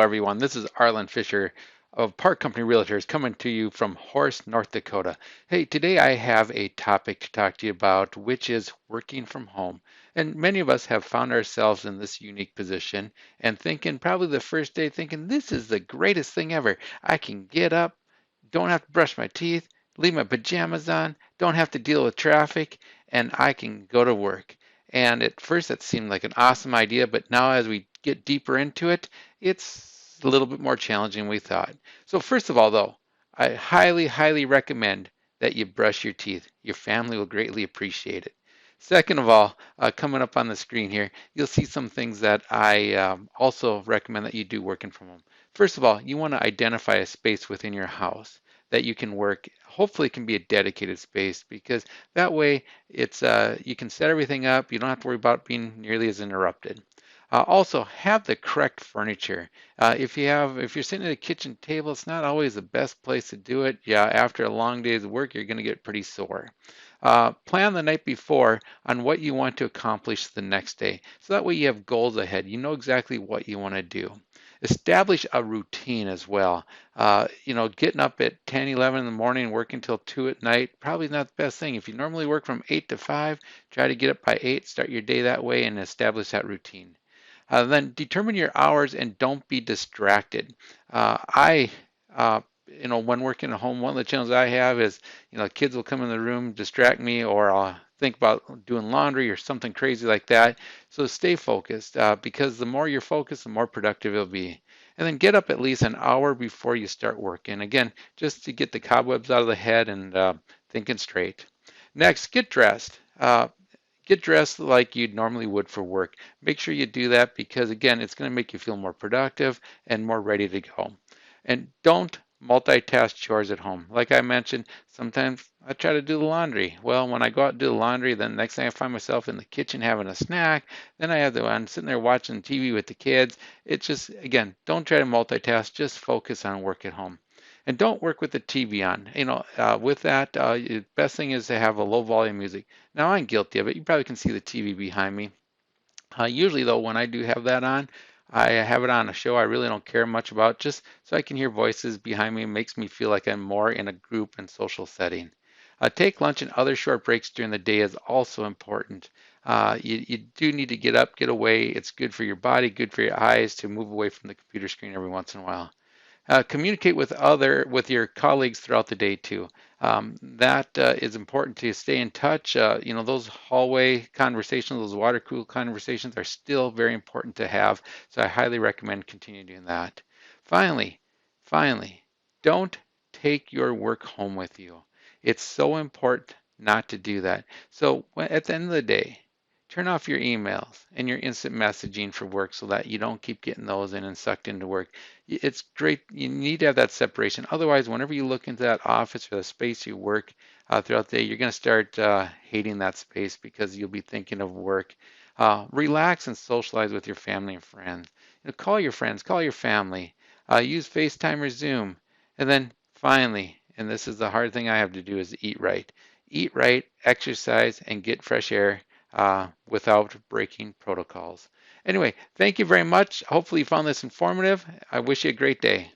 everyone. This is Arlen Fisher of Park Company Realtors coming to you from Horst, North Dakota. Hey, today I have a topic to talk to you about, which is working from home. And many of us have found ourselves in this unique position and thinking, probably the first day, thinking, this is the greatest thing ever. I can get up, don't have to brush my teeth, leave my pajamas on, don't have to deal with traffic, and I can go to work. And at first, that seemed like an awesome idea, but now as we get deeper into it, it's a little bit more challenging than we thought. So, first of all, though, I highly, highly recommend that you brush your teeth. Your family will greatly appreciate it. Second of all, coming up on the screen here, you'll see some things that I also recommend that you do working from home. First of all, you want to identify a space within your house that you can work. Hopefully, it can be a dedicated space because that way it's you can set everything up. You don't have to worry about being nearly as interrupted. Also, have the correct furniture. If you're sitting at a kitchen table, it's not always the best place to do it. Yeah, after a long day's work, you're going to get pretty sore. Plan the night before on what you want to accomplish the next day. So that way you have goals ahead. You know exactly what you want to do. Establish a routine as well. Getting up at 10, 11 in the morning, working until 2 at night, probably not the best thing. If you normally work from 8 to 5, try to get up by 8, start your day that way, and establish that routine. Then determine your hours and don't be distracted. I when working at home, one of the challenges I have is, kids will come in the room, distract me, or I'll think about doing laundry or something crazy like that. So stay focused because the more you're focused, the more productive you'll be. And then get up at least an hour before you start working. Again, just to get the cobwebs out of the head and thinking straight. Next, get dressed. Get dressed like you normally would for work. Make sure you do that because, again, it's going to make you feel more productive and more ready to go. And don't multitask chores at home. Like I mentioned, sometimes I try to do the laundry. Well, when I go out and do the laundry, then next thing I find myself in the kitchen having a snack. Then I'm sitting there watching TV with the kids. It's just, again, don't try to multitask. Just focus on work at home. And don't work with the TV on. With that, the best thing is to have a low volume music. Now, I'm guilty of it. You probably can see the TV behind me. Usually, though, when I do have that on, I have it on a show I really don't care much about, just so I can hear voices behind me. It makes me feel like I'm more in a group and social setting. Take lunch and other short breaks during the day is also important. You do need to get up, get away. It's good for your body, good for your eyes to move away from the computer screen every once in a while. Communicate with your colleagues throughout the day too. That is important to stay in touch. Those hallway conversations, those water cool conversations are still very important to have. So I highly recommend continue doing that. Finally, finally, don't take your work home with you. It's so important not to do that. So at the end of the day, turn off your emails and your instant messaging for work so that you don't keep getting those in and sucked into work. It's great. You need to have that separation. Otherwise, whenever you look into that office or the space you work throughout the day, you're going to start hating that space because you'll be thinking of work. Relax and socialize with your family and friends. Call your friends, call your family. Use FaceTime or Zoom. And then finally, and this is the hard thing I have to do, is eat right. Eat right, exercise, and get fresh air without breaking protocols. Anyway, thank you very much. Hopefully you found this informative. I wish you a great day.